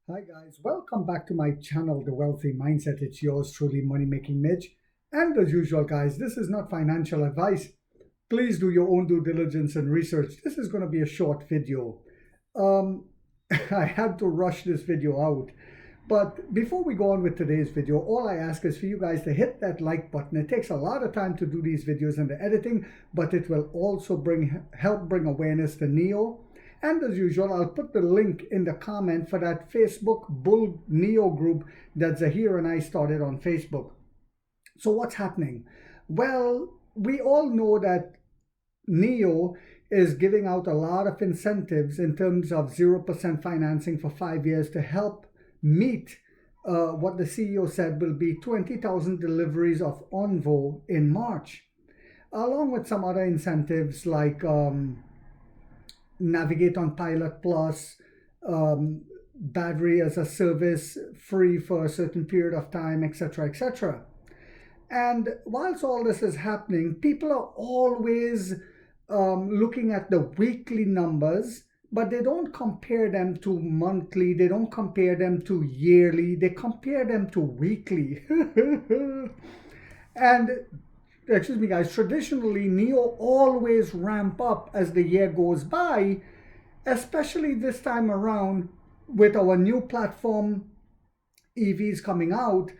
Hi guys, welcome back to my channel, The Wealthy Mindset. It's yours truly, Money Making Mitch. And as usual, guys, this is not financial advice. Please do your own due diligence and research. This is going to be a short video. Um, I had to rush this video out. But before we go on with today's video, all I ask is for you guys to hit that like button. It takes a lot of time to do these videos and the editing, but it will also help bring awareness to NEO. And as usual, I'll put the link in the comment for that Facebook Bull NEO group that Zahir and I started on Facebook. So what's happening? Well, we all know that NEO is giving out a lot of incentives in terms of 0% financing for 5 years to help meet what the CEO said will be 20,000 deliveries of Onvo in March, along with some other incentives like Navigate on Pilot Plus, battery as a service free for a certain period of time, etc., etc. And whilst all this is happening, people are always looking at the weekly numbers, but they don't compare them to monthly, they don't compare them to yearly, they compare them to weekly. And excuse me guys, traditionally NEO always ramp up as the year goes by, especially this time around with our new platform EVs coming out,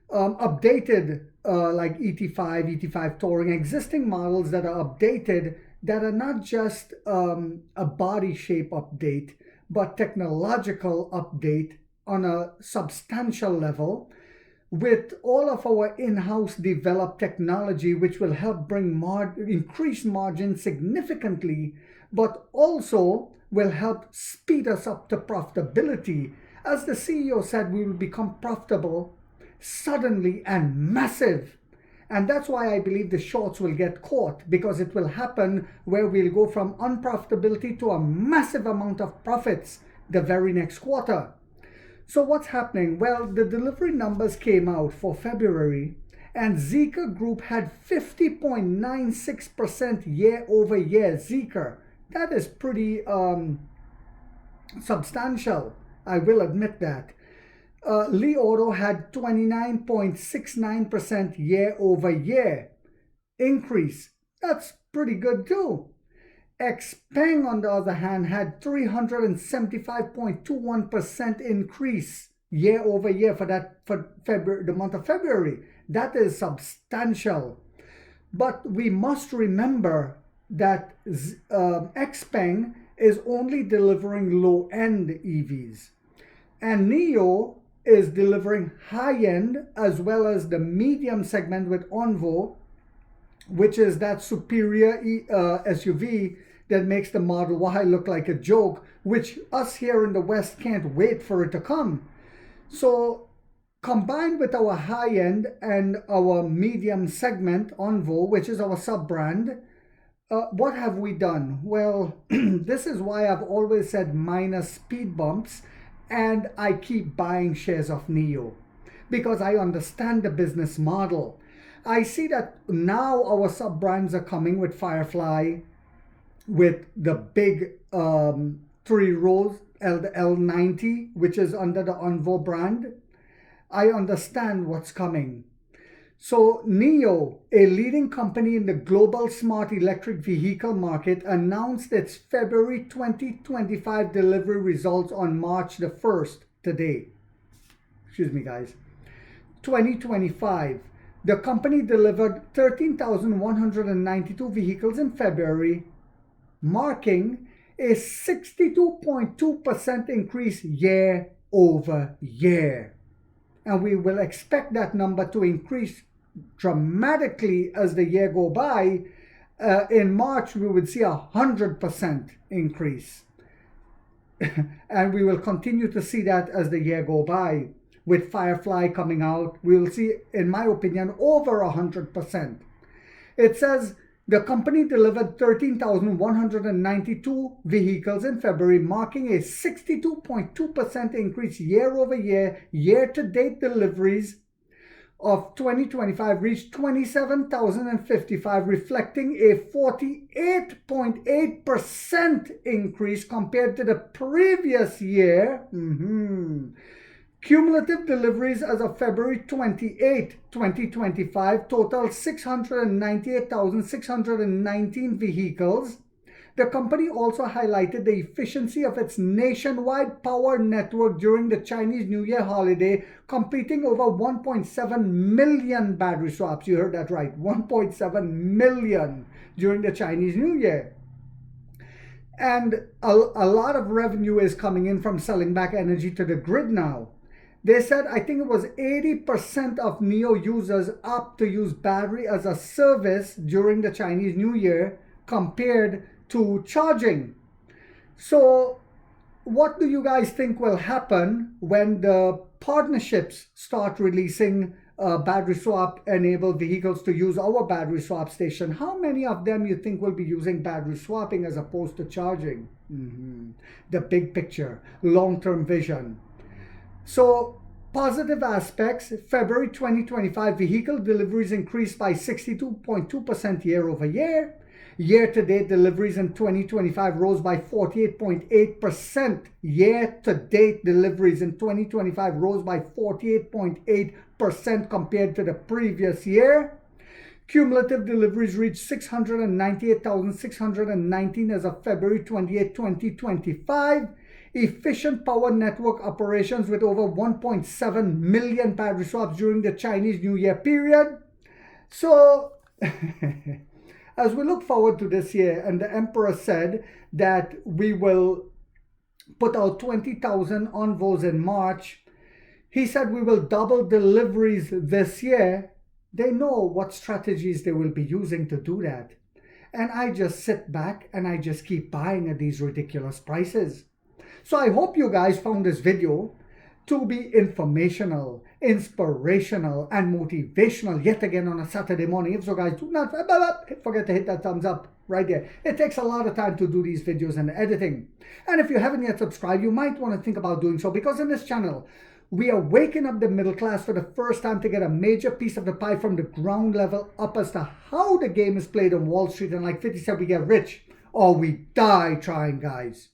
updated like ET5, ET5 Touring, existing models that are updated that are not just a body shape update, but technological update on a substantial level with all of our in-house developed technology, which will help bring increase margin significantly, but also will help speed us up to profitability. As the CEO said, we will become profitable suddenly and massive. And that's why I believe the shorts will get caught, because it will happen where we'll go from unprofitability to a massive amount of profits the very next quarter. So what's happening? Well, the delivery numbers came out for February, and Zeekr Group had 50.96% year over year. Zeekr, that is pretty substantial. I will admit that. Li Auto had 29.69% year over year increase. That's pretty good too. Xpeng, on the other hand, had 375.21% increase year over year for February, the month of February. That is substantial. But we must remember that Xpeng is only delivering low-end EVs, and NEO is delivering high-end as well as the medium segment with Onvo, which is that superior SUV that makes the Model Y look like a joke, which us here in the West can't wait for it to come. So combined with our high-end and our medium segment, Onvo, which is our sub-brand, what have we done? Well, this is why I've always said minus speed bumps, and I keep buying shares of NEO, because I understand the business model. I see that now our sub-brands are coming with Firefly, with the big 3 rows, the L90, which is under the Onvo brand. I understand what's coming. So NEO, a leading company in the global smart electric vehicle market, announced its February 2025 delivery results on March the 1st, today. Excuse me, guys. 2025. The company delivered 13,192 vehicles in February, marking a 62.2% increase year over year. And we will expect that number to increase dramatically as the year go by. In March, we would see 100% increase. And we will continue to see that as the year go by. With Firefly coming out, we will see, in my opinion, over 100%. It says the company delivered 13,192 vehicles in February, marking a 62.2% increase year over year. Year-to-date deliveries of 2025 reached 27,055, reflecting a 48.8% increase compared to the previous year. Cumulative deliveries as of February 28, 2025 totaled 698,619 vehicles. The company also highlighted the efficiency of its nationwide power network during the Chinese New Year holiday, completing over 1.7 million battery swaps. You heard that right, 1.7 million during the Chinese New Year. And a lot of revenue is coming in from selling back energy to the grid now. They said, I think it was 80% of NEO users opt to use battery as a service during the Chinese New Year compared to charging. So what do you guys think will happen when the partnerships start releasing battery swap enabled vehicles to use our battery swap station? How many of them you think will be using battery swapping as opposed to charging? The big picture, long-term vision. So positive aspects: February 2025 vehicle deliveries increased by 62.2% year over year. Year-to-date deliveries in 2025 rose by 48.8%. Year-to-date deliveries in 2025 rose by 48.8% compared to the previous year. Cumulative deliveries reached 698,619 as of February 28, 2025. Efficient power network operations with over 1.7 million battery swaps during the Chinese New Year period. So as we look forward to this year, and the emperor said that we will put out 20,000 envoys in March. He said we will double deliveries this year. They know what strategies they will be using to do that. And I just sit back and I just keep buying at these ridiculous prices. So I hope you guys found this video to be informational, inspirational, and motivational yet again on a Saturday morning. If so, guys, do not forget to hit that thumbs up right there. It takes a lot of time to do these videos and editing. And if you haven't yet subscribed, you might want to think about doing so, because in this channel, we are waking up the middle class for the first time to get a major piece of the pie from the ground level up as to how the game is played on Wall Street. And like 50 said, we get rich or we die trying, guys.